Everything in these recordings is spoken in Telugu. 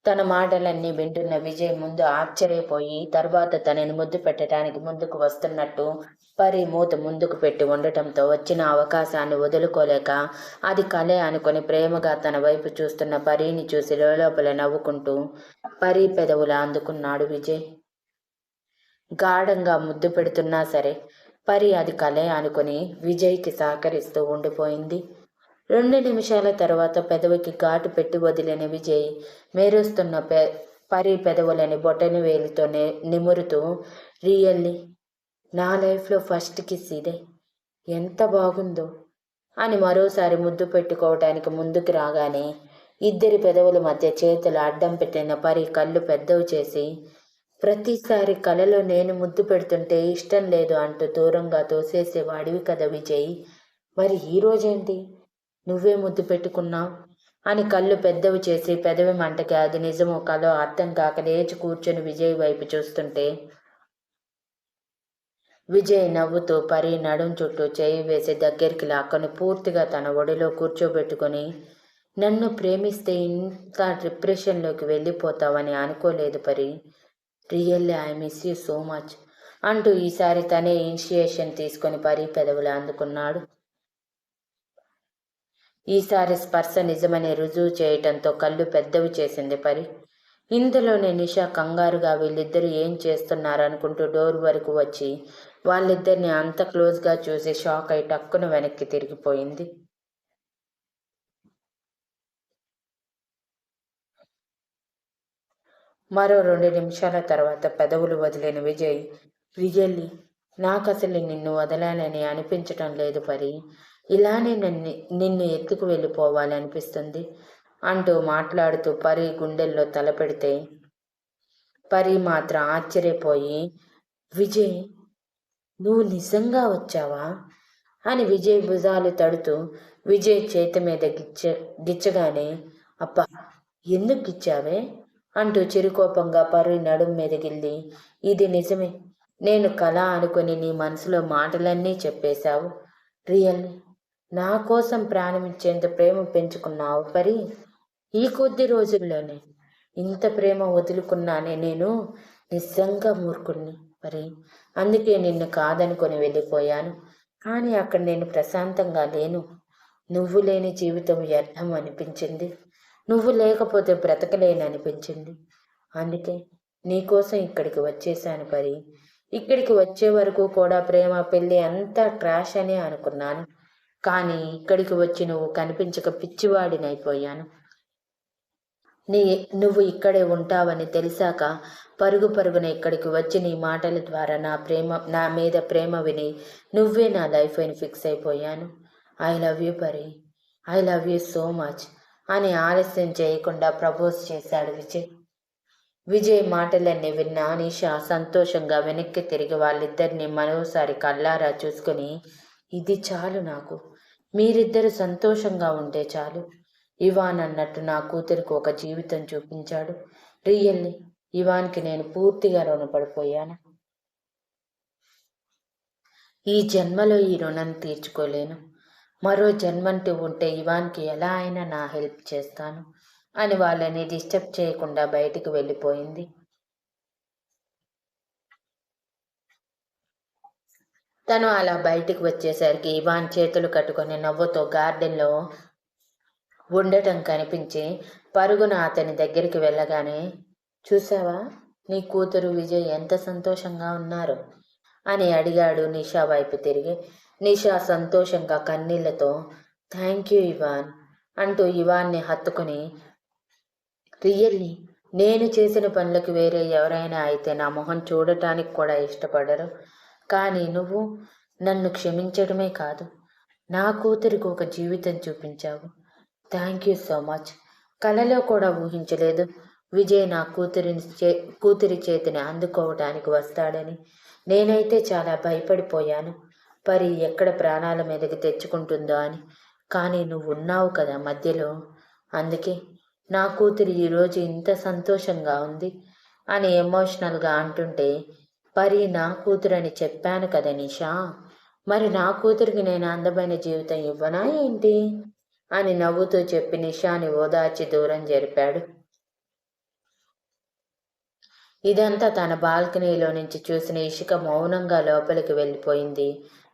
తన మాటలన్నీ వింటున్న విజయ్ ముందు ఆశ్చర్యపోయి తర్వాత తనని ముద్దు పెట్టడానికి ముందుకు వస్తున్నట్టు పరి మూత ముందుకు పెట్టి ఉండటంతో వచ్చిన అవకాశాన్ని వదులుకోలేక అది కలే అనుకుని ప్రేమగా తన వైపు చూస్తున్న పరీని చూసి లోపల నవ్వుకుంటూ పరి పెదవులు అందుకున్నాడు విజయ్. గాఢంగా ముద్దు పెడుతున్నా సరే పరి అది కలే అనుకుని విజయ్కి సహకరిస్తూ ఉండిపోయింది. 2 నిమిషాల తర్వాత పెదవికి ఘాటు పెట్టి వదిలిన విజయ్ మెరుస్తున్న పరి పెదవులని బొటని వేలితో నిమురుతూ, రియల్లీ నా లైఫ్లో ఫస్ట్ కిస్ ఇదే, ఎంత బాగుందో అని మరోసారి ముద్దు పెట్టుకోవటానికి ముందుకు రాగానే ఇద్దరి పెదవుల మధ్య చేతులు అడ్డం పెట్టిన పరి కళ్ళు పెద్దవి చేసి, ప్రతిసారి కలలో నేను ముద్దు పెడుతుంటే ఇష్టం లేదు అంటూ దూరంగా తోసేసేవాడివి కదా విజయ్, మరి ఈరోజేంటి నువ్వే ముద్దు పెట్టుకున్నావు అని కళ్ళు పెద్దవి చేసి పెదవి మంటకి అది నిజమో కలో అర్థం కాక లేచి కూర్చొని విజయ్ వైపు చూస్తుంటే విజయ్ నవ్వుతూ పరి నడుం చుట్టూ చేయి వేసి దగ్గరికి లాక్కొని పూర్తిగా తన ఒడిలో కూర్చోబెట్టుకొని, నన్ను ప్రేమిస్తే ఇంత డిప్రెషన్లోకి వెళ్ళిపోతావని అనుకోలేదు పరి, really I miss you so much అంటూ ఈసారి తనే ఇనిషియేషన్ తీసుకొని పరి పెదవులు అందుకున్నాడు. ఈసారి స్పర్శ నిజమని రుజువు చేయటంతో కళ్ళు పెద్దవి చేసింది పరి. ఇందులోనే నిషా కంగారుగా వీళ్ళిద్దరూ ఏం చేస్తున్నారనుకుంటూ డోర్ వరకు వచ్చి వాళ్ళిద్దరిని అంత క్లోజ్గా చూసి షాక్ అయి టక్కున వెనక్కి తిరిగిపోయింది. మరో 2 నిమిషాల తర్వాత పెదవులు వదిలిన విజయ్, రియల్లీ నాకసలు నిన్ను వదలాలని అనిపించటం లేదు పరి, ఇలానే నిన్ను ఎత్తుకు వెళ్ళిపోవాలనిపిస్తుంది అంటూ మాట్లాడుతూ పరి గుండెల్లో తలపెడితే పరి మాత్రం ఆశ్చర్యపోయి, విజయ్ నువ్వు నిజంగా వచ్చావా అని విజయ్ భుజాలు తడుతూ విజయ్ చేతి మీద గిచ్చగానే, అబ్బా ఎందుకు గిచ్చావే అంటూ చిరుకోపంగా పరి నడుం మీద గిల్లి, ఇది నిజమే, నేను కళ అనుకుని నీ మనసులో మాటలన్నీ చెప్పేశావు, రియల్లీ నా కోసం ప్రాణమిచ్చేంత ప్రేమ పెంచుకున్నావు పరి, ఈ కొద్ది రోజుల్లోనే ఇంత ప్రేమ వదులుకున్నానే నేను, నిజంగా మూర్ఖుణ్ణి పరి, అందుకే నిన్ను కాదనుకొని వెళ్ళిపోయాను, కానీ అక్కడ నేను ప్రశాంతంగా లేను, నువ్వు లేని జీవితం వ్యర్థం అనిపించింది, నువ్వు లేకపోతే బ్రతకలేని అనిపించింది, అందుకే నీకోసం ఇక్కడికి వచ్చేసాను పరి, ఇక్కడికి వచ్చే వరకు కూడా ప్రేమ పెళ్ళి అంతా ట్రాష్ అనే అనుకున్నాను, కానీ ఇక్కడికి వచ్చి నువ్వు కనిపించక పిచ్చివాడినైపోయాను, నువ్వు ఇక్కడే ఉంటావని తెలిసాక పరుగు పరుగున ఇక్కడికి వచ్చి నీ మాటల ద్వారా నా మీద ప్రేమ విని నువ్వే నా లైఫ్ అని ఫిక్స్ అయిపోయాను, ఐ లవ్ యూ పరి, I love you so much అని ఆలస్యం చేయకుండా ప్రపోజ్ చేశాడు విజయ్. విజయ్ మాటలన్నీ విన్న నిషా సంతోషంగా వెనక్కి తిరిగి వాళ్ళిద్దరిని మరోసారి కళ్ళారా చూసుకుని, ఇది చాలు నాకు, మీరిద్దరు సంతోషంగా ఉంటే చాలు, ఇవాన్ అన్నట్టు నా కూతురికి ఒక జీవితం చూపించాడు, రియల్లీ ఇవాన్కి నేను పూర్తిగా రుణపడిపోయాను, ఈ జన్మలో ఈ రుణం తీర్చుకోలేను, మరో జన్మంటూ ఉంటే ఇవాన్కి ఎలా అయినా నా హెల్ప్ చేస్తాను అని వాళ్ళని డిస్టర్బ్ చేయకుండా బయటికి వెళ్ళిపోయింది. తను అలా బయటికి వచ్చేసరికి ఇవాన్ చేతులు కట్టుకొని నవ్వుతో గార్డెన్లో ఉండటం కనిపించి పరుగున అతని దగ్గరికి వెళ్ళగానే, చూసావా నీ కూతురు విజయ్ ఎంత సంతోషంగా ఉన్నారు అని అడిగాడు నిషా వైపు తిరిగి. నిషా సంతోషంగా కన్నీళ్లతో, థ్యాంక్ యూ ఇవాన్ అంటూ ఇవాన్ని హత్తుకుని, రియల్లీ నేను చేసిన పనులకు వేరే ఎవరైనా అయితే నా మొహం చూడటానికి కూడా ఇష్టపడరు, కానీ నువ్వు నన్ను క్షమించడమే కాదు నా కూతురికి ఒక జీవితం చూపించావు, థ్యాంక్ యూ సో మచ్, కలలో కూడా ఊహించలేదు విజయ్ నా కూతురి చేతిని అందుకోవటానికి వస్తాడని, నేనైతే చాలా భయపడిపోయాను పరి ఎక్కడ ప్రాణాల మీదకి తెచ్చుకుంటుందో అని, కానీ నువ్వు ఉన్నావు కదా మధ్యలో, అందుకే నా కూతురు ఈరోజు ఇంత సంతోషంగా ఉంది అని ఎమోషనల్గా అంటుంటే, పరి నా కూతురని చెప్పాను కదా నిషా, మరి నా కూతురికి నేను అందమైన జీవితం ఇవ్వనా ఏంటి అని నవ్వుతూ చెప్పి నిషాని ఓదార్చి దూరం జరిపాడు. ఇదంతా తన బాల్కనీలో నుంచి చూసిన ఇషిక మౌనంగా లోపలికి వెళ్ళిపోయింది.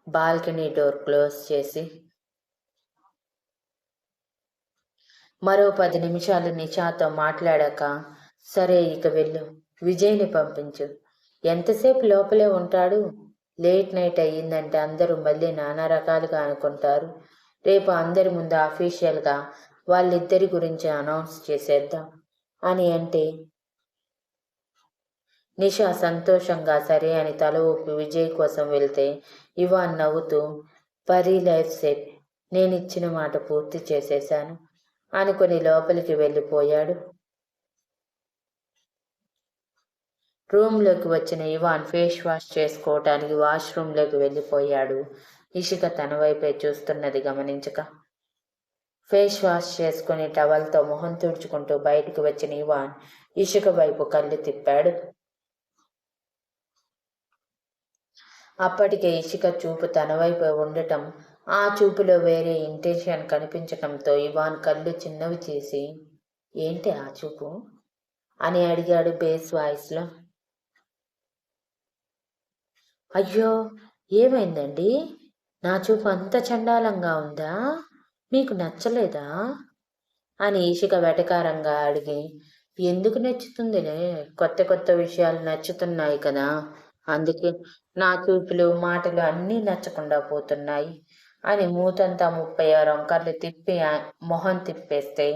బాల్కనీ డోర్ క్లోజ్ చేసి. మరో 10 నిమిషాలు నిషాతో మాట్లాడాక, సరే ఇక వెళ్ళు, విజయ్ని పంపించు. ఎంతసేపు లోపలే ఉంటాడు? లేట్ నైట్ అయ్యిందంటే అందరూ మళ్ళీ నానా రకాలుగా అనుకుంటారు. రేపు అందరి ముందు అఫీషియల్గా వాళ్ళిద్దరి గురించి అనౌన్స్ చేసేద్దాం అని అంటే నిషా సంతోషంగా సరే అని తల ఊపి విజయ్ కోసం వెళ్తే ఇవాన్ నవ్వుతూ, పరీ లైఫ్ సేఫ్, నేనిచ్చిన మాట పూర్తి చేసేశాను అనుకుని లోపలికి వెళ్ళిపోయాడు. రూమ్లోకి వచ్చిన ఇవాన్ ఫేస్ వాష్ చేసుకోవటానికి వాష్రూమ్లోకి వెళ్ళిపోయాడు. ఇషిక తన వైపే చూస్తున్నది గమనించక ఫేస్ వాష్ చేసుకుని టవల్తో మొహం తుడుచుకుంటూ బయటకు వచ్చిన ఇవాన్ ఇషిక వైపు కళ్ళు తిప్పాడు. అప్పటికే ఇషిక చూపు తన వైపు ఉండటం, ఆ చూపులో వేరే ఇంటెన్షన్ కనిపించటంతో ఇవాన్ కళ్ళు చిన్నవి చేసి, ఏంటి ఆ చూపు అని అడిగాడు బేస్ వాయిస్లో. అయ్యో, ఏమైందండి? నా చూపు అంత చండాలంగా ఉందా? మీకు నచ్చలేదా అని ఇషిక వెటకారంగా అడిగి, ఎందుకు నచ్చుతుందిలే, కొత్త కొత్త విషయాలు నచ్చుతున్నాయి కదా, అందుకే నా చూపులు మాటలు అన్నీ నచ్చకుండా పోతున్నాయి అని మూతంతా 36 వంకర్లు తిప్పి మొహం తిప్పేస్తే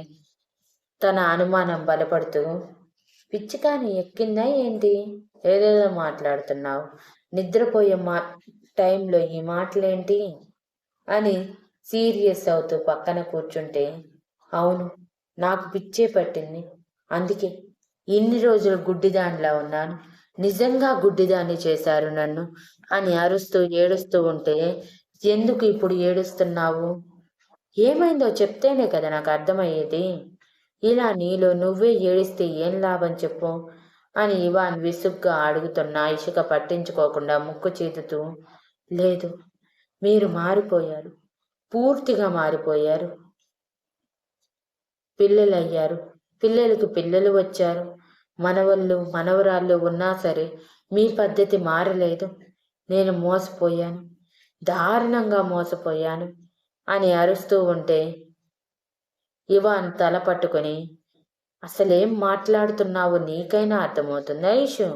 తన అనుమానం బలపడుతూ, పిచ్చికాని ఎక్కిందా ఏంటి? ఏదేదో మాట్లాడుతున్నావు, నిద్రపోయే టైంలో ఈ మాటలేంటి అని సీరియస్ అవుతూ పక్కన కూర్చుంటే, అవును, నాకు పిచ్చే పట్టింది, అందుకే ఇన్ని రోజులు గుడ్డిదానిలా ఉన్నాను, నిజంగా గుడ్డిదాన్ని చేశారు నన్ను అని అరుస్తూ ఏడుస్తూ ఉంటే, ఎందుకు ఇప్పుడు ఏడుస్తున్నావు? ఏమైందో చెప్తేనే కదా నాకు అర్థమయ్యేది. ఇలా నీలో నువ్వే ఏడిస్తే ఏం లాభం చెప్పు అని ఇవాన్ విసుగ్గా అడుగుతున్నా ఇషిక పట్టించుకోకుండా ముక్కు చీదుతూ, లేదు, మీరు మారిపోయారు, పూర్తిగా మారిపోయారు. పిల్లలయ్యారు, పిల్లలకి పిల్లలు వచ్చారు, మనవళ్ళు మనవరాళ్ళు ఉన్నా సరే మీ పద్ధతి మారలేదు. నేను మోసపోయాను, దారుణంగా మోసపోయాను అని అరుస్తూ ఉంటే ఇవాన్ తల పట్టుకొని, అసలేం మాట్లాడుతున్నావు నీకైనా అర్థమవుతుందా ఇషు?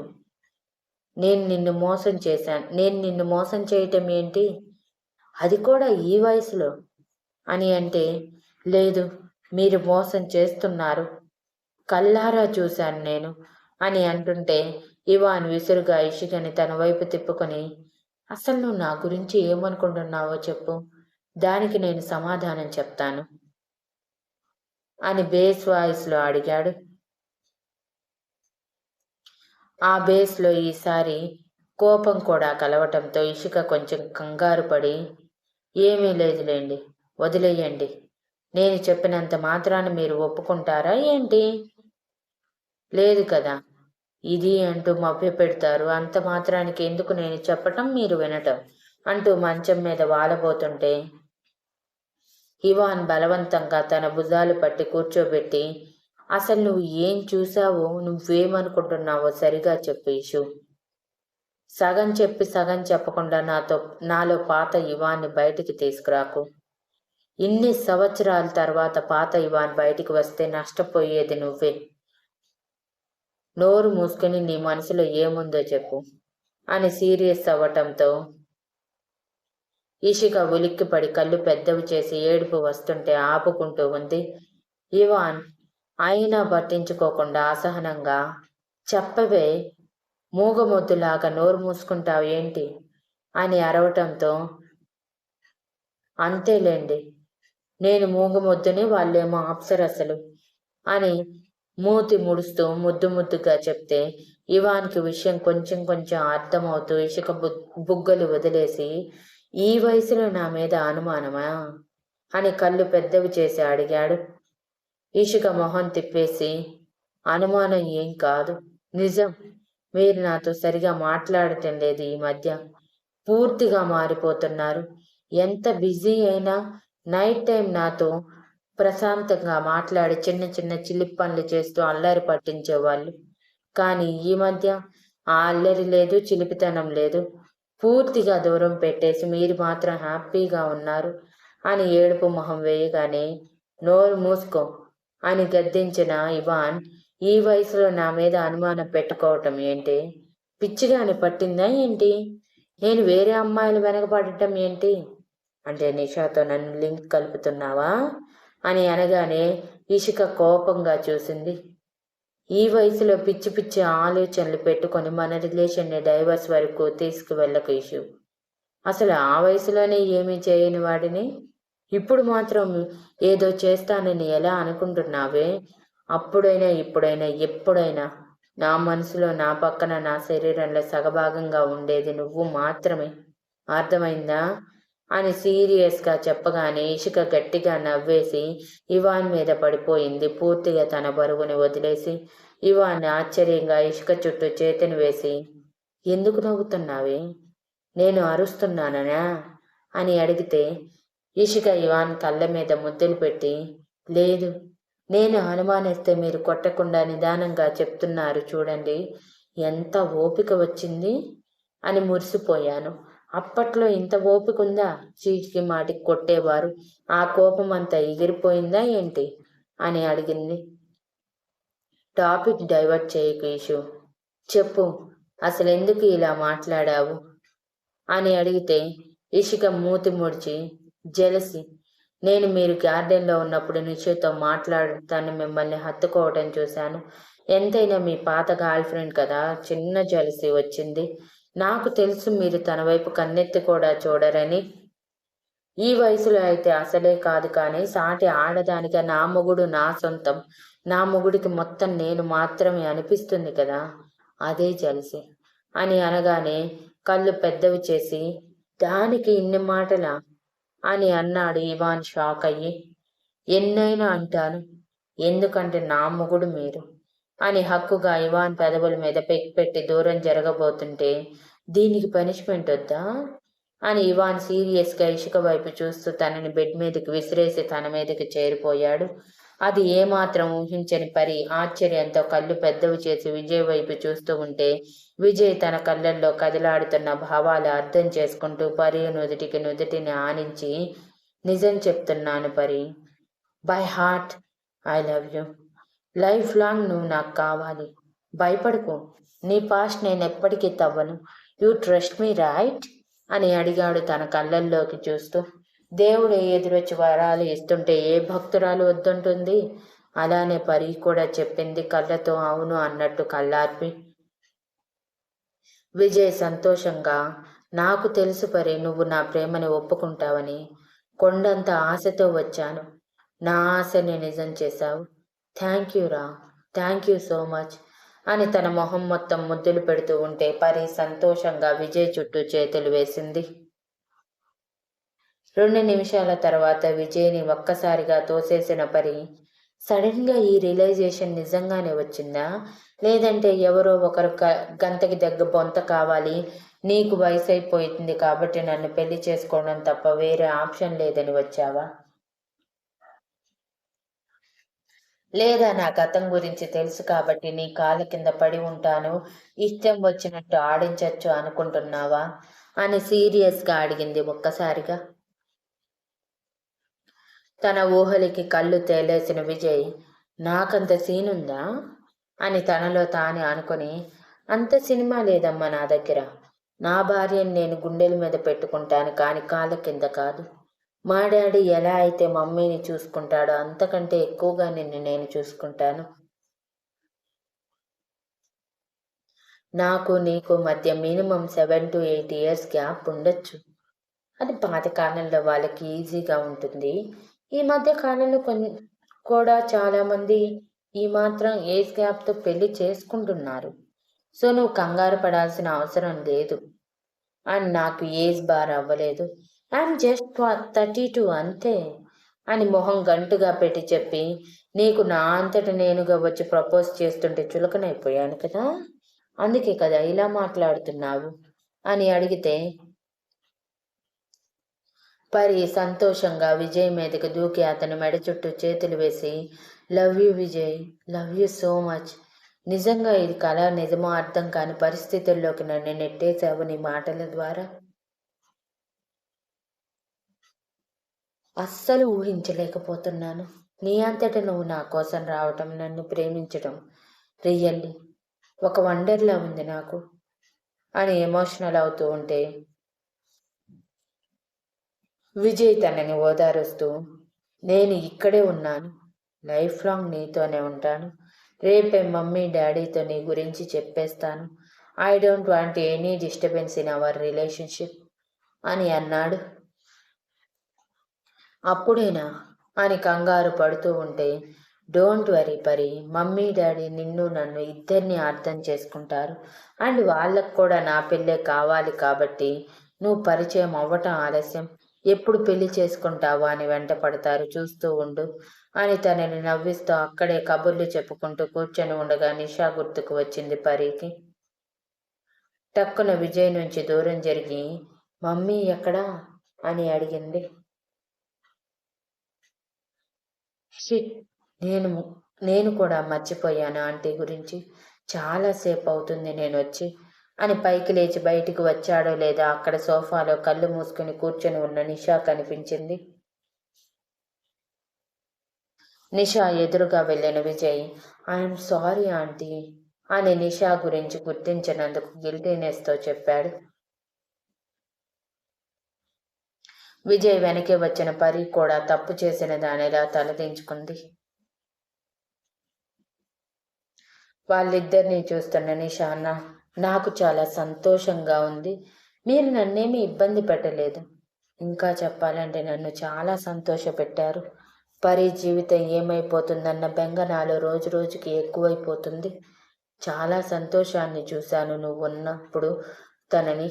నేను నిన్ను మోసం చేయటం ఏంటి, అది కూడా ఈ వయసులో అని అంటే, లేదు, మీరు మోసం చేస్తున్నారు, కల్లారా చూశాను నేను అని అంటుంటే ఇవాన్ విసురుగా ఇషికని తన వైపు తిప్పుకొని, అసలు నువ్వు నా గురించి ఏమనుకుంటున్నావో చెప్పు, దానికి నేను సమాధానం చెప్తాను అని బేస్ వాయిస్లో అడిగాడు. ఆ బేస్లో ఈసారి కోపం కూడా కలవటంతో ఇషిక కొంచెం కంగారు పడి, ఏమీ లేదులేండి, వదిలేయండి, నేను చెప్పినంత మాత్రాన మీరు ఒప్పుకుంటారా ఏంటి? లేదు కదా, ఇది అంటూ మభ్య పెడతారు, అంత మాత్రానికి ఎందుకు నేను చెప్పటం మీరు వినటం అంటూ మంచం మీద వాలబోతుంటే ఇవాన్ బలవంతంగా తన భుజాలు పట్టి కూర్చోబెట్టి, అసలు నువ్వు ఏం చూసావో, నువ్వేమనుకుంటున్నావో సరిగా చెప్పు ఇషు. సగం చెప్పి సగం చెప్పకుండా నాలో పాత ఇవాన్ని బయటికి తీసుకురాకు. ఇన్ని సంవత్సరాల తర్వాత పాత ఇవాన్ బయటికి వస్తే నష్టపోయేది నువ్వే. నోరు మూసుకుని నీ మనసులో ఏముందో చెప్పు అని సీరియస్ అవ్వటంతో ఇషిక ఉలిక్కిపడి కళ్ళు పెద్దవి చేసి ఏడుపు వస్తుంటే ఆపుకుంటూ ఉంది. ఇవాన్ అయినా పట్టించుకోకుండా అసహనంగా, చెప్పవే, మూగమొద్దులాగా నోరు మూసుకుంటావు ఏంటి అని అరవటంతో, అంతేలేండి, నేను మూగమొద్దుని, వాళ్ళేమో అప్సరసలు అని మూతి ముడుస్తూ ముద్దు ముద్దుగా చెప్తే ఇవాన్కి విషయం కొంచెం కొంచెం అర్థమవుతూ ఇషిక బుగ్గలు వదిలేసి, ఈ వయసులో నా మీద అనుమానమా అని కళ్ళు పెద్దవి చేసి అడిగాడు. ఇషిక మొహం తిప్పేసి, అనుమానం ఏం కాదు, నిజం, మీరు నాతో సరిగా మాట్లాడటం లేదు ఈ మధ్య, పూర్తిగా మారిపోతున్నారు. ఎంత బిజీ అయినా నైట్ టైం నాతో ప్రశాంతంగా మాట్లాడి చిన్న చిన్న చిలిపి పనులు చేస్తూ అల్లరి పట్టించేవాళ్ళు, కానీ ఈ మధ్య ఆ అల్లరి లేదు, చిలిపితనం లేదు. పూర్తిగా దూరం పెట్టేసి మీరు మాత్రం హ్యాపీగా ఉన్నారు అని ఏడుపు మొహం వేయగానే, నోరు మూసుకో అని గద్దించిన ఇవాన్, ఈ వయసులో నా మీద అనుమానం పెట్టుకోవటం ఏంటి? పిచ్చిగాని పట్టిందా ఏంటి? నేను వేరే అమ్మాయిలు వెనకపడటం ఏంటి? అంటే నిషాతో నన్ను లింక్ కలుపుతున్నావా అని అనగానే ఇషిక కోపంగా చూసింది. ఈ వయసులో పిచ్చి పిచ్చి ఆలోచనలు పెట్టుకొని మన రిలేషన్ని డైవర్స్ వరకు తీసుకువెళ్ళకు ఇషు. అసలు ఆ వయసులోనే ఏమీ చేయని వాడిని ఇప్పుడు మాత్రం ఏదో చేస్తానని ఎలా అనుకుంటున్నావే? అప్పుడైనా ఇప్పుడైనా ఎప్పుడైనా నా మనసులో, నా పక్కన, నా శరీరంలో సగభాగంగా ఉండేది నువ్వు మాత్రమే. అర్థమైందా అని సీరియస్గా చెప్పగానే ఇషిక గట్టిగా నవ్వేసి ఇవాన్ మీద పడిపోయింది. పూర్తిగా తన బరువుని వదిలేసి ఇవాన్ ఆశ్చర్యంగా ఇషిక చుట్టూ చేతిని వేసి, ఎందుకు నవ్వుతున్నావే? నేను అరుస్తున్నానా అని అడిగితే ఇషిక ఇవాన్ కళ్ళ మీద ముద్దులు పెట్టి, లేదు, నేను అనుమానిస్తే మీరు కొట్టకుండా నిదానంగా చెప్తున్నారు చూడండి, ఎంత ఓపిక వచ్చింది అని మురిసిపోయాను. అప్పట్లో ఇంత ఓపిక ఉందా? చీటికి మాటికి కొట్టేవారు, ఆ కోపం అంతా ఎగిరిపోయిందా ఏంటి అని అడిగింది. టాపిక్ డైవర్ట్ చేయకు ఇషు, చెప్పు, అసలు ఎందుకు ఇలా మాట్లాడావు అని అడిగితే ఇషిక మూతి ముడిచి, జెలసి, నేను మీరు గార్డెన్లో ఉన్నప్పుడు నిషేతో మాట్లాడటాన్ని మిమ్మల్ని హత్తుకోవటం చూశాను. ఎంతైనా మీ పాత గర్ల్ ఫ్రెండ్ కదా, చిన్న జెలసి వచ్చింది. నాకు తెలుసు మీరు తన వైపు కన్నెత్తి కూడా చూడరని. ఈ వయసులో అయితే అసలే కాదు, కానీ సాటి ఆడదానిగా నా మొగుడు నా సొంతం, నా మొగుడికి మొత్తం నేను మాత్రమే అనిపిస్తుంది కదా, అదే జెలసి అని అనగానే కళ్ళు పెద్దవి చేసి, దానికి ఇన్ని మాటలా అని అన్నాడు ఇవాన్ షాక్ అయ్యి. ఎన్నైనా అంటాను, ఎందుకంటే నా మొగుడు మీరు అని హక్కుగా ఇవాన్ పెదవుల మీద పెట్టి దూరం జరగబోతుంటే, దీనికి పనిష్మెంట్ వద్దా అని ఇవాన్ సీరియస్గా ఇషిక వైపు చూస్తూ తనని బెడ్ మీదకి విసిరేసి తన మీదకి చేరిపోయాడు. అది ఏమాత్రం ఊహించని పరి ఆశ్చర్యంతో కళ్ళు పెద్దవి చేసి విజయ్ వైపు చూస్తూ ఉంటే, విజయ్ తన కళ్ళల్లో కదిలాడుతున్న భావాలు అర్థం చేసుకుంటూ పరి నుదుటిని ఆనించి, నిజం చెప్తున్నాను పరి, by heart I love you. Life long నువ్వు నాకు కావాలి. భయపడుకో, నీ పాస్ట్ నేను ఎప్పటికీ తవ్వను. యూ ట్రస్ట్ మీ రైట్ అని అడిగాడు తన కళ్ళల్లోకి చూస్తూ. దేవుడు ఎదురొచ్చి వరాలు ఇస్తుంటే ఏ భక్తురాలు వద్దంటుంది? అలానే పరి కూడా చెప్పింది కళ్ళతో అవును అన్నట్టు కళ్ళార్పి. విజయ్ సంతోషంగా, నాకు తెలుసు పరి, నువ్వు నా ప్రేమని ఒప్పుకుంటావని. కొండంత ఆశతో వచ్చాను, నా ఆశని నిజం చేశావు. థ్యాంక్ యూ రా, థ్యాంక్ యూ సో మచ్ అని తన మొహం మొత్తం ముద్దులు పెడుతూ ఉంటే పరి సంతోషంగా విజయ్ చుట్టూ చేతులు వేసింది. 2 నిమిషాల తర్వాత విజయ్ని ఒక్కసారిగా తోసేసిన పరి, సడన్గా ఈ రియలైజేషన్ నిజంగానే వచ్చిందా, లేదంటే ఎవరో ఒకరు గంతకి దగ్గ బొంత కావాలి, నీకు వయసు అయిపోయింది కాబట్టి నన్ను పెళ్లి చేసుకోవడం తప్ప వేరే ఆప్షన్ లేదని వచ్చావా? లేదా నా గతం గురించి తెలుసు కాబట్టి నీ కాళ్ళ కింద పడి ఉంటాను, ఇష్టం వచ్చినట్టు ఆడించచ్చు అనుకుంటున్నావా అని సీరియస్గా అడిగింది ఒక్కసారిగా. తన ఊహలకి కళ్ళు తేలేసిన విజయ్, నాకంత సీనుందా అని తనలో తానే అనుకుని, అంత సినిమా లేదమ్మా నా దగ్గర. నా భార్యని నేను గుండెల మీద పెట్టుకుంటాను, కానీ కాళ్ళ కింద కాదు. మా డాడీ ఎలా అయితే మమ్మీని చూసుకుంటాడో అంతకంటే ఎక్కువగా నిన్ను నేను చూసుకుంటాను. నాకు నీకు మధ్య మినిమం 7 to 8 years గ్యాప్ ఉండొచ్చు. అది పాత కాలంలో వాళ్ళకి ఈజీగా ఉంటుంది. ఈ మధ్య కాలంలో కూడా చాలామంది ఈ మాత్రం ఏజ్ గ్యాప్తో పెళ్లి చేసుకుంటున్నారు. సో నువ్వు కంగారు పడాల్సిన అవసరం లేదు. అండ్ నాకు ఏజ్ బార్ అవ్వలేదు, ఐఎమ్ జస్ట్ 32 అంతే అని మొహం గంటుగా పెట్టి చెప్పి, నీకు నా అంతట నేనుగా వచ్చి ప్రపోజ్ చేస్తుంటే చులకనైపోయాను కదా, అందుకే కదా ఇలా మాట్లాడుతున్నావు అని అడిగితే పరి సంతోషంగా విజయ్ మీదకి దూకి అతని మెడ చుట్టూ చేతులు వేసి, love you Vijay, love you so much. నిజంగా ఇది కళ నిజమో అర్థం కాని పరిస్థితుల్లోకి నన్ను నెట్టేశావు నీ మాటల ద్వారా. అస్సలు ఊహించలేకపోతున్నాను. నీ అంతట నువ్వు నా కోసం రావటం, నన్ను ప్రేమించటం రియల్లీ ఒక వండర్లా ఉంది నాకు అని ఎమోషనల్ అవుతూ ఉంటే విజయ్ తనని ఓదారుస్తూ, నేను ఇక్కడే ఉన్నాను, లైఫ్ లాంగ్ నీతోనే ఉంటాను, రేపే మమ్మీ డాడీతో నీ గురించి చెప్పేస్తాను, I don't want any disturbance in our relationship అని అన్నాడు. అప్పుడేనా అని కంగారు పడుతూ ఉంటే, డోంట్ వరీ పరి, మమ్మీ డాడీ నిన్ను నన్ను ఇద్దరిని అర్థం చేసుకుంటారు అండ్ వాళ్ళకు కూడా నా పెళ్ళే కావాలి కాబట్టి నువ్వు పరిచయం అవ్వటం ఆలస్యం, ఎప్పుడు పెళ్లి చేసుకుంటావా అని వెంట పడతారు, చూస్తూ ఉండు అని తనని నవ్విస్తూ అక్కడే కబుర్లు చెప్పుకుంటూ కూర్చొని ఉండగా నిషా గుర్తుకు వచ్చింది పరికి. టక్కున విజయ్ నుంచి దూరం జరిగి మమ్మీ ఎక్కడా అని అడిగింది. షిట్, నేను కూడా మర్చిపోయాను ఆంటీ గురించి, చాలాసేపు అవుతుంది నేను వచ్చి అని పైకి లేచి బయటికి వచ్చాడో లేదా అక్కడ సోఫాలో కళ్ళు మూసుకుని కూర్చొని ఉన్న నిషా కనిపించింది. నిషా ఎదురుగా వెళ్ళిన విజయ్, ఐఎమ్ సారీ ఆంటీ అని నిషా గురించి గుర్తించినందుకు గిల్టీనెస్తో చెప్పాడు. విజయ్ వెనకే వచ్చిన పరి కూడా తప్పు చేసిన దానిలా తలదించుకుంది. వాళ్ళిద్దరినీ చూస్తున్న నిషా, నాకు చాలా సంతోషంగా ఉంది, మీరు నన్నేమి ఇబ్బంది పెట్టలేదు, ఇంకా చెప్పాలంటే నన్ను చాలా సంతోష పెట్టారు, పరి జీవితం ఏమైపోతుందన్న బెంగ నాలో రోజు రోజుకి ఎక్కువైపోతుంది, చాలా సంతోషాన్ని చూశాను నువ్వు ఉన్నప్పుడు, తనని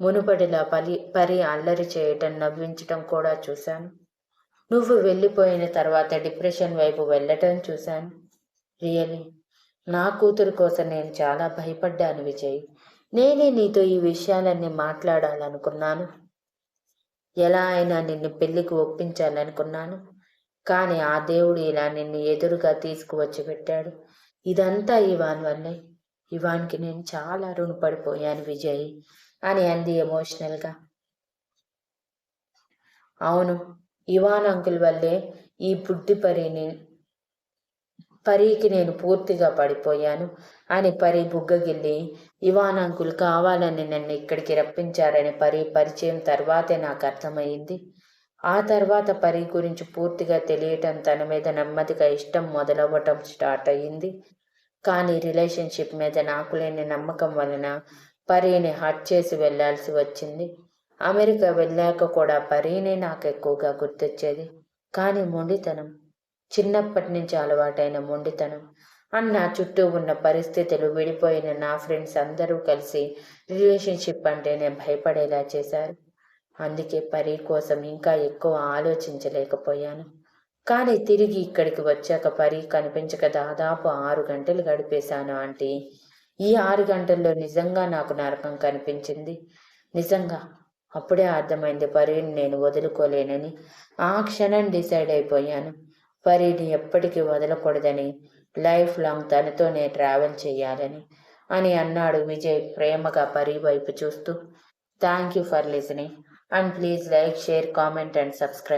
మునుపటిలా పరి అల్లరి చేయటం నవ్వించటం కూడా చూశాను, నువ్వు వెళ్ళిపోయిన తర్వాత డిప్రెషన్ వైపు వెళ్ళటం చూశాను, రియలీ నా కూతురు కోసం నేను చాలా భయపడ్డాను విజయ్, నేనే నీతో ఈ విషయాలన్నీ మాట్లాడాలనుకున్నాను, ఎలా అయినా నిన్ను పెళ్లికి ఒప్పించాలనుకున్నాను, కానీ ఆ దేవుడు ఇలా నిన్ను ఎదురుగా తీసుకువచ్చి పెట్టాడు, ఇదంతా ఇవాన్ వల్లే, ఇవాన్కి నేను చాలా రుణపడిపోయాను విజయ్ అని అంది ఎమోషనల్గా. అవును, ఇవాన్ అంకుల్ వల్లే ఈ బుడ్డి పరికి నేను పూర్తిగా పడిపోయాను అని పరి బుగ్గగిల్లి, ఇవాన్ అంకుల్ కావాలని నన్ను ఇక్కడికి రప్పించారని పరి పరిచయం తర్వాతే నాకు అర్థమైంది, ఆ తర్వాత పరి గురించి పూర్తిగా తెలియటం, తన మీద నెమ్మదిగా ఇష్టం మొదలవ్వటం స్టార్ట్ అయ్యింది, కానీ రిలేషన్షిప్ మీద నాకు లేని నమ్మకం వలన పరీని హర్ట్ చేసి వెళ్లాల్సి వచ్చింది, అమెరికా వెళ్ళాక కూడా పరీనే నాకు ఎక్కువగా గుర్తొచ్చేది, కానీ మొండితనం, చిన్నప్పటి నుంచి అలవాటైన మొండితనం అన్న చుట్టూ ఉన్న పరిస్థితులు, విడిపోయిన నా ఫ్రెండ్స్ అందరూ కలిసి రిలేషన్షిప్ అంటేనే భయపడేలా చేశారు, అందుకే పరి కోసం ఇంకా ఎక్కువ ఆలోచించలేకపోయాను, కానీ తిరిగి ఇక్కడికి వచ్చాక పరి కనిపించక దాదాపు 6 గంటలు గడిపేశాను ఆంటీ, ఈ 6 గంటల్లో నిజంగా నాకు నరకం కనిపించింది, నిజంగా అప్పుడే అర్థమైంది పరీని నేను వదులుకోలేనని, ఆ క్షణం డిసైడ్ అయిపోయాను, పరీని ఎప్పటికీ వదలకూడదని, లైఫ్ లాంగ్ తనతోనే ట్రావెల్ చేయాలని అని అన్నాడు విజయ్ ప్రేమగా పరి వైపు చూస్తూ. Thank you for listening and please like, share, comment and subscribe.